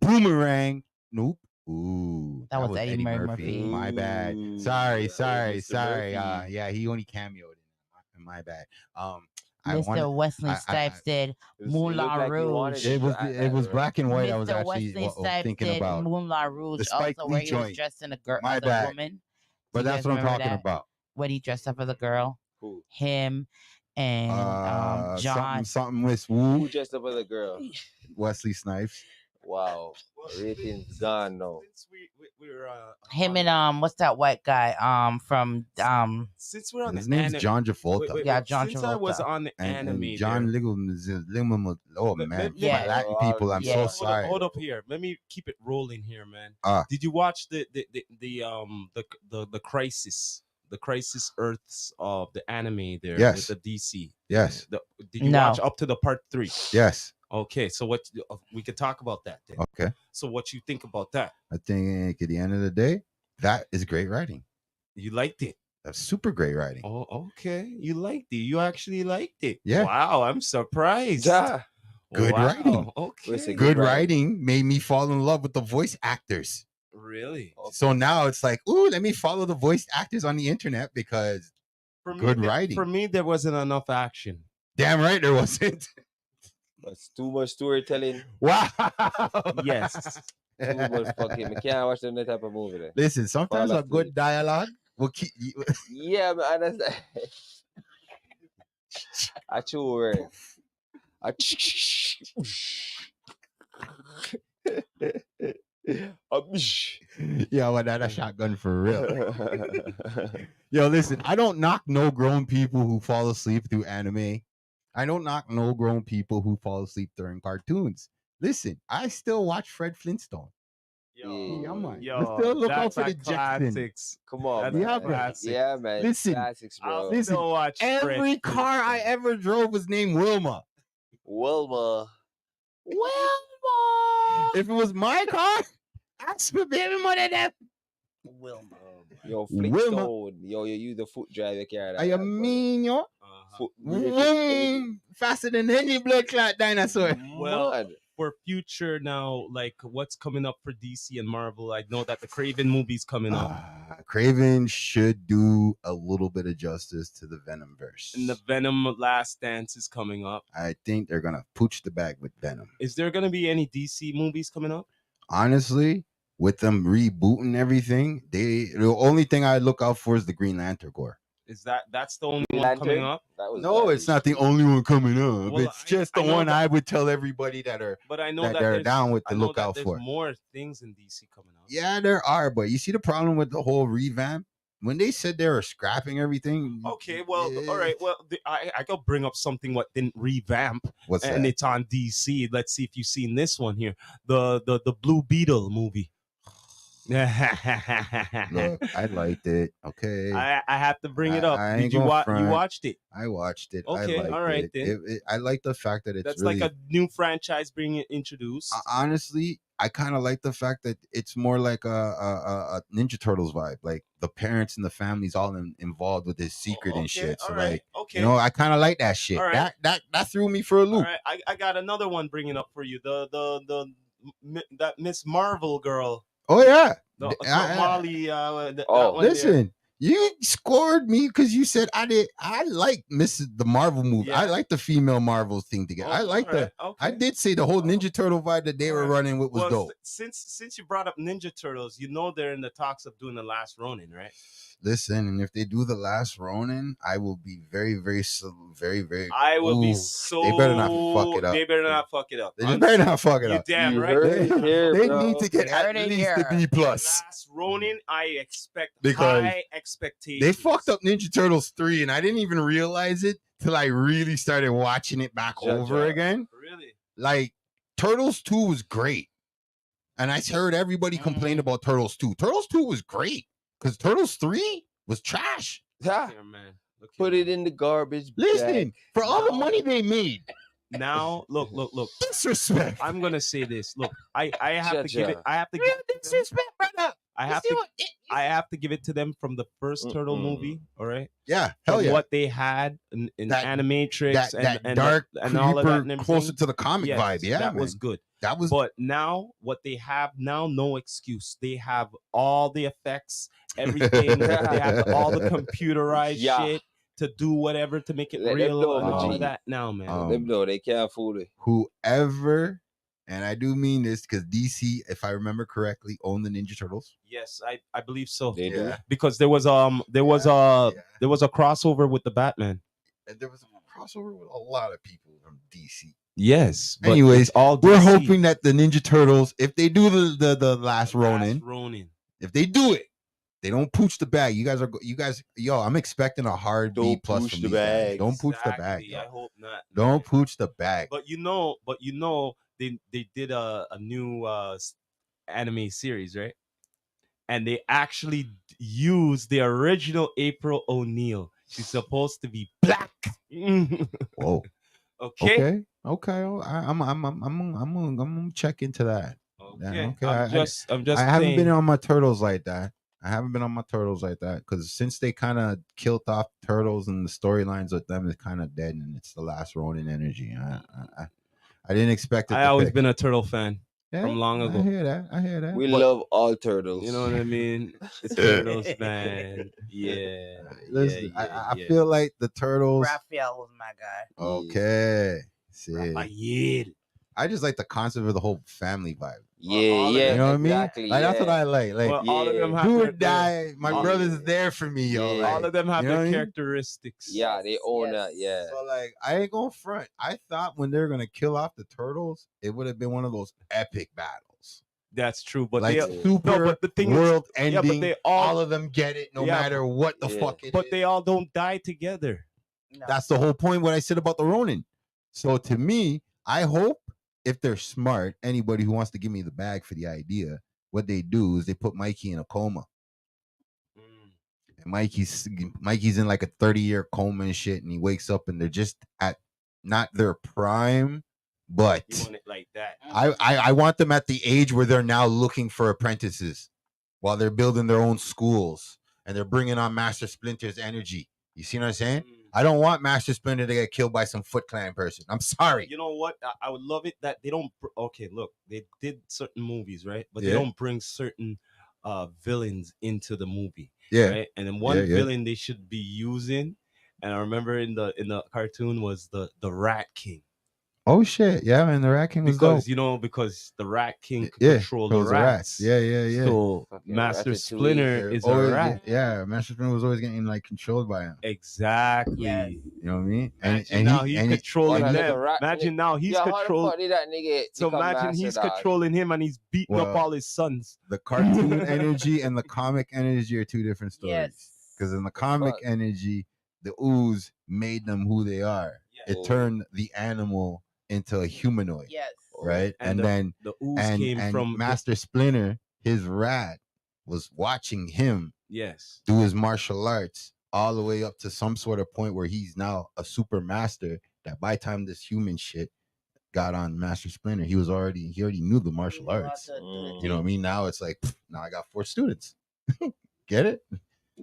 Boomerang. Nope. Ooh, That was Eddie Murphy. My bad. Ooh, Sorry. Mr. Sorry. Murphy. Yeah, he only cameoed in. My bad. I Mr. wanted. Wesley I- Snipes did It was- it Moulin looked like he wanted Rouge. to It was act it that was way. black and white. I was Mr. actually Wesley Snipes thinking did about. Moulin Rouge, The Spike also Lee where he was joint. dressed in a girl My as bad. a woman. But You that's guys what I'm remember talking that? about. When he dressed up as a girl, Who? him and John. Something with Who Woo, dressed up as a girl? Wesley Snipes. Wow. Ratings gone now. Since we're Him on- and what's that white guy from since we're on His the name's anim- John Travolta. Yeah, John Since I was Travolta. on the and anime, John there, Ligum. Oh Let- man, let- Yeah. my Latin Oh, people. I'm yeah. so hold up, sorry. hold up here. Let me keep it rolling here, man. Ah. Did you watch the crisis? The crisis Earths of the anime there Yes. with the DC. Yes, Did you No. watch up to the part 3? yes. Okay, so what we could talk about that then. Okay. So what you think about that? I think at the end of the day, that is great writing. You liked it? That's super great writing. Oh, okay. You liked it. You actually liked it. Yeah. Wow, I'm surprised. Ja. Good writing. Okay. Listen, Good Good writing. writing made me fall in love with the voice actors. Really? So now it's like, ooh, let me follow the voice actors on the internet because For me, Good writing. For me, there wasn't enough action. damn right there wasn't. That's too much storytelling. Wow. Yes. Too much fucking. I can't watch them that type of movie. Then. Listen, sometimes Fall a good asleep. dialogue will keep you. Yeah, man. I understand. I chew right. I Yo, well, that a shotgun for real. Yo, listen, I don't knock no grown people who fall asleep through anime. I don't knock no grown people who fall asleep during cartoons. Listen, I still watch Fred Flintstone. Yeah, man. Yo, Let's still look out that's for a the Jetsons. classics. Come on, That's man. Yeah, man. classic. Yeah, man. Listen, Classics, bro. I'll listen, still watch Every Fred car I Flintstone. ever drove was named Wilma. Wilma. Wilma. If it was my car, ask for baby mother that. Wilma. Yo, Wilma. Flintstone. Yo, you use the foot drive your car. I mean, yo, Uh-huh. Foot vroom, faster than any blood clot dinosaur. Well, Mad. For future now, like what's coming up for DC and Marvel, I know that the Craven movie's coming up. Craven should do a little bit of justice to the Venomverse. And the Venom Last Dance is coming up. I think they're gonna pooch the bag with Venom. Is there gonna be any DC movies coming up? Honestly, with them rebooting everything, the only thing I look out for is the Green Lantern Corps. Is that's the only one Lantern? coming up? That was No, it's not the only one coming up. Well, it's just the I know one that- I would tell everybody that are. But I know That that, they're there's- down with I to know look that out there's for. more things in DC coming up. Yeah, there are, but you see the problem with the whole revamp. when they said they were scrapping everything. Okay, well, all right. Well, I could bring up something what didn't revamp, What's and that? it's on DC. Let's see if you've seen this one here, the Blue Beetle movie. Look, I liked it. Okay. I have to bring it up. I Did ain't you gonna watch? You front. watched it? I watched it. I Okay, liked all right it. then. I like the fact that it's That's really, like a new franchise being introduced. honestly, I kind of like the fact that it's more like a Ninja Turtles vibe. Like the parents and the families all involved with this secret and shit. So all right, like, okay. you know, I kind of like that shit. All right. That threw me for a All loop. right, I got another one bringing up for you. That Miss Marvel girl. Oh yeah. No, Th- not I- Molly. That Oh, one there. Listen, you scored me because you said I like the Marvel movie. I Yeah. like the female Marvel thing together. I like all right, the. okay. I did say the whole Ninja Turtle vibe that they were Alright. running with was Well, dope. since you brought up Ninja Turtles, you know they're in the talks of doing the last Ronin, right? Listen, and if they do the last Ronin, I will be very, very, very, very. I will be Ooh, so. They better not fuck it up. They better not fuck it up. They just better not fuck it You up. damn You right. heard They, it here, they bro. need to get You at heard it least here. the B plus. Last Ronin, I expect Because high expectations. They fucked up Ninja Turtles 3, and I didn't even realize it till I really started watching it back Ja, over ja. again. Really? Like Turtles 2 was great. And I heard everybody complain about Turtles 2. Turtles 2 was great. Because Turtles 3 was trash. Ha, Here, man. Look put here, it in the garbage Listen, bag. for all the money they made, Now, look. disrespect. I'm gonna say this. Look, I have Ja, to give it. ja. I have to Real give it to them. disrespect, brother. I have to. I have to give it to them from the first Turtle Mm-mm. movie. All right. Yeah, hell From yeah. what they had in That- Animatrix that and dark, and all of that creeper, and closer everything. to the comic Yes, vibe. Yeah, that man. was good. That was But now, what they have now, no excuse. They have all the effects, everything. They have all the computerized Yeah. shit to do whatever to make it Let them real know, and all G. of that now, man. Um, Them know they can't fool it. whoever, and I do mean this because DC, if I remember correctly, owned the Ninja Turtles. Yes, I believe so. They do. Because there was a crossover with the Batman. And there was a crossover with a lot of people from DC. Yes. But Anyways, it's all we're DC. hoping that the Ninja Turtles, if they do the last Ronin, Ronin. if they do it, they don't pooch the bag. You guys, yo, I'm expecting a hard B Don't plus pooch from the these guys. bag. Don't pooch the bag. Exactly, yo. I hope not. Don't pooch the bag. But you know, they did a new anime series, right? And they actually used the original April O'Neil. She's supposed to be black. Whoa. Okay. Okay. I'm gonna check into that. Okay. Okay, I'm just I haven't saying. been on my turtles like that. Because since they kind of killed off turtles and the storylines with them is kind of dead, and it's the last Ronin energy. I didn't expect it. I always been a turtle fan from long ago. I hear that. We But- love all turtles. You know what I mean? The turtles, man. Yeah. Listen, yeah, I feel like the turtles. Raphael was my guy. Okay. See, Raphael. I just like the concept of the whole family vibe. Yeah, all of yeah, them. You know what I mean? exactly. Like, that's what yeah. I like. Like, Well, all of them have do or their- die. My all- brother's there for me, yo. Yeah. Like, all of them have you know what I their mean? characteristics. Yeah, they own Yes. that. Yeah. So like, I ain't gonna front. I thought when they were gonna kill off the turtles, it would have been one of those epic battles, That's true. But like they super but the thing is- world yeah, ending. but they all all of them get it, no Yeah, matter what the yeah. fuck it is. but they all don't die together. No. That's the whole point. What I said about the Ronin. So to me, I hope if they're smart, anybody who wants to give me the bag for the idea, what they do is they put Mikey in a coma. And Mikey's in like a 30-year coma and shit, and he wakes up and they're just at not their prime, but You want it like that. I want them at the age where they're now looking for apprentices while they're building their own schools and they're bringing on Master Splinter's energy. You see what I'm saying? I don't want Master Splinter to get killed by some Foot Clan person. I'm sorry. You know what? I would love it that they don't. Okay, look, they did certain movies, right? But Yeah. they don't bring certain villains into the movie, Yeah. right? And then one Yeah, yeah. villain they should be using, and I remember in the cartoon was the Rat King. Oh shit, yeah, man, the Rat King was dope. because the Rat King could Yeah, control those the rats. Yeah, yeah, yeah. So Fucking Master Ratatouille. Splinter They're is always, a rat. yeah, Master Splinter was always getting like controlled by him. Exactly. Yes. You know what I mean? Imagine now he's What controlling a little them. rat Imagine nigga. now he's Yeah, how the controlling. fuck did that nigga So become imagine master, he's dog? controlling him and he's beating up Well, all his sons. the cartoon energy and the comic energy are two different stories. Yes. Because in the comic fuck? energy, the ooze made them who they are. Yeah. It turned the animal into a humanoid, Yes. right? And then the ooze came from Master Splinter, his rat, was watching him yes. do his martial arts all the way up to some sort of point where he's now a super master. That by the time this human shit got on Master Splinter, he already knew the martial arts. You know what I mean? Now it's like, now I got 4 students. Get it?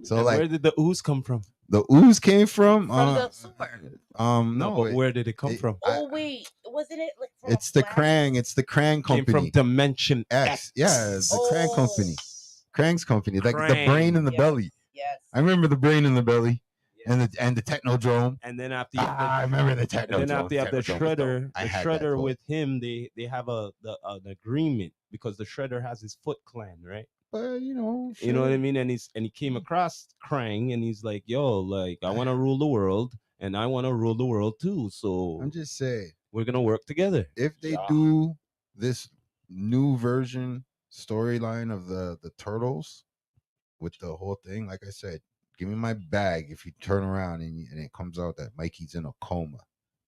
So And like, where did the ooze come from? the ooze came from the super. No, but where did it come from? Oh wait, wasn't it like from it's a the flash? Krang. It's the Krang Came company. from Dimension X. Yeah, it's the Krang Oh. company. Krang's company, like the brain in the Yes, belly. Yes. I remember the brain in the belly and the Technodrome. And then after you have I remember the and Technodrome. then after you have the Technodrome was dope. Shredder, I the had that Shredder toy. with him, they have an agreement because the Shredder has his Foot Clan, right? But you know what I shit. mean? And he came across Krang and he's like, yo, like I want to rule the world and I want to rule the world too. So I'm just saying, we're gonna work together. if they Yeah. do this new version storyline of the Turtles with the whole thing, like I said, give me my bag if you turn around and it comes out that Mikey's in a coma,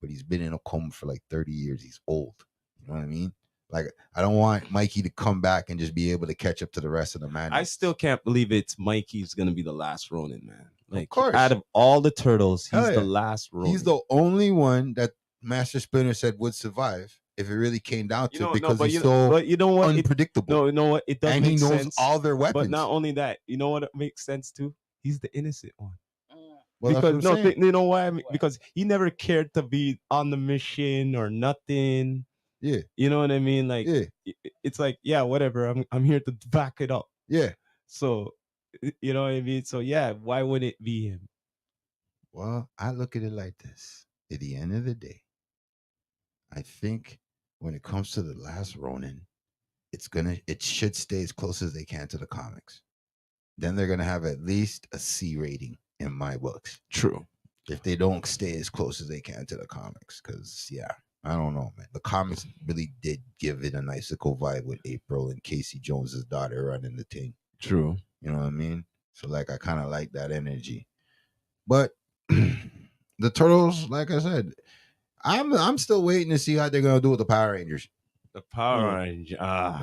but he's been in a coma for like 30 years. He's old. You know what I mean? Like, I don't want Mikey to come back and just be able to catch up to the rest of the man. I still can't believe it's Mikey's gonna be the last Ronin, man. Like course. out of all the turtles, Hell he's yeah. the last Ronin. He's the only one that Master Splinter said would survive if it really came down to it, because he's so but you know what? unpredictable. No, you know what? It does and make he knows sense. all their weapons. But not only that, you know what it makes sense too? He's the innocent one. Well, that's Because what I'm saying. you know why? Because he never cared to be on the mission or nothing. Yeah. You know what I mean? Like, Yeah. it's like, yeah, whatever. I'm here to back it up. Yeah. So, you know what I mean? So yeah, why would it be him? Well, I look at it like this. At the end of the day, I think when it comes to the last Ronin, it should stay as close as they can to the comics. Then they're gonna have at least a C rating in my books. True. If they don't stay as close as they can to the comics, because yeah, I don't know, man. The comics really did give it an icicle vibe with April and Casey Jones's daughter running the thing. True. You know what I mean? So like, I kind of like that energy. But the Turtles, like I said, I'm still waiting to see how they're gonna do with the Power Rangers. The Power Ranger.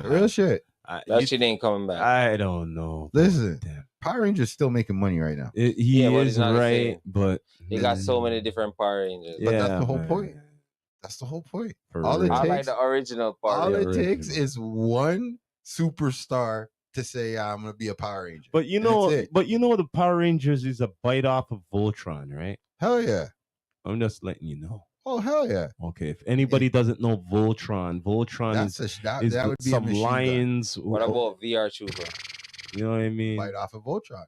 Real shit. That shit ain't coming back. I don't know. Listen, Damn. Power Rangers still making money right now. He Yeah, but is it's not the right, same. but They got so many different Power Rangers. But that's yeah, the whole man. point. That's the whole point. For All it real. I like takes- the original Power All Rangers. it takes original. is one superstar to say, yeah, I'm gonna be a Power Ranger. But you And know, that's it. the Power Rangers is a bite off of Voltron, right? Hell yeah. I'm just letting you know. Oh hell yeah. Okay, if anybody doesn't know Voltron That's is that is would be a some machine gun. lions. What about VR Trooper? You know what I mean? Bite off of Voltron.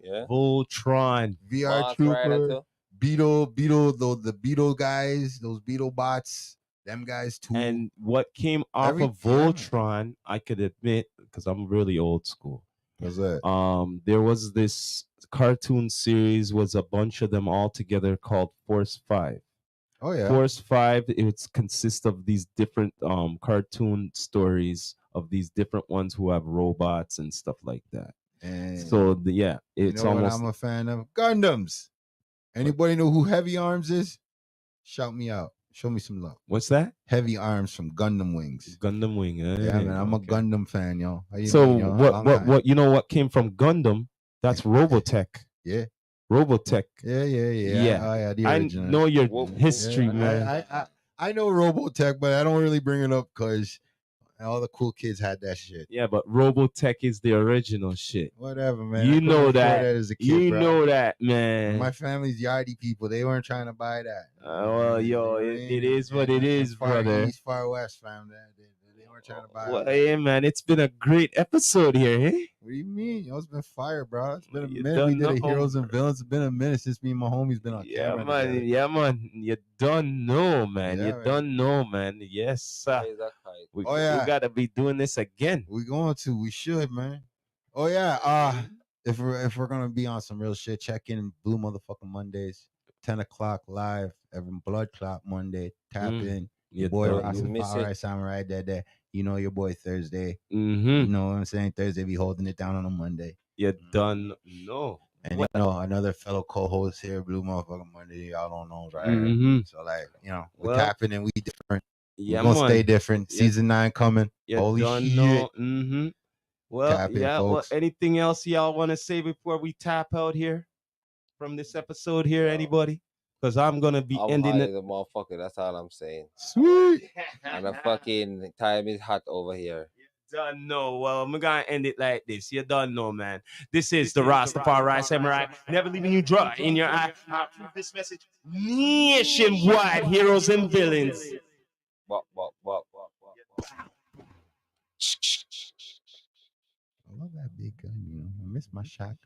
Yeah. Voltron. VR Boss Rider Trooper, too? Beetle, the Beetle guys, those Beetle bots, them guys too. And what came off of Yeah. Voltron, I could admit, because I'm really old school. What's that? There was this cartoon series, was a bunch of them all together called Force 5. Oh yeah. Force 5, it consists of these different cartoon stories of these different ones who have robots and stuff like that. And So you it's know what almost I'm a fan of? Gundams. Anybody know who Heavy Arms is? Shout me out. Show me some love. what's that? Heavy Arms from Gundam Wings. Gundam Wing. Yeah, man. I'm a okay. Gundam fan, yo. How you So doing, yo? Long time. what you know what came from Gundam? That's Robotech. Yeah. Robotech. Yeah. Yeah. Oh, yeah. The I original. know your Whoa. history, Yeah, man. I know Robotech, but I don't really bring it up because all the cool kids had that shit. Yeah, but Robotech is the original shit. Whatever, man. You I couldn't know afford that. as a kid, You bro. know that, man. My family's yardie people. They weren't trying to buy that. Well, You know yo, what I it mean? is what it is, far brother. East, far West, fam. They weren't trying to buy Well, it. hey, man, it's been a great episode here, eh? What do you mean? Yo, it's been fire, bro. It's been a You minute. We done did a know. Heroes and Villains. It's been a minute since me and my homies been on Yeah, camera man. together. Yeah, man. You don't know, man. Yeah, You man. don't know, man. Yes, sir. Praise that kind. We, Oh, we yeah. gotta be doing this again. We going to. We should, man. Oh yeah. If we're gonna be on some real shit, check in Blue Motherfucking Mondays, 10 o'clock live. Every Blood Clot Monday. Tap in. You Your boy don't know. miss Rastafari it. Samurai there. You know your boy Thursday. You Mm-hmm. know what I'm saying? Thursday be holding it down on a Monday. You don't know. And you know, another fellow co-host here, Blue Motherfucking Monday. Y'all don't know, right? Mhm. So like, you know, we Well, tapping and we different. Yeah, we gonna man. stay different. Yeah. Season 9 coming. You Holy don't shit. know. Mm-hmm. Well, Tap in, yeah. Well, folks. anything else y'all want to say before we tap out here from this episode here? Anybody? Because I'm gonna be I'm ending hot it. as a motherfucker. That's all I'm saying. Sweet. And the fucking time is hot over here. Don't know. Well, I'm gonna end it like this. You don't know, man. This is the Rastafari Samurai, never leaving you dry in your eye. I approve this message nationwide, heroes and villains. Bop. I love that big gun, you know. I miss my shotgun.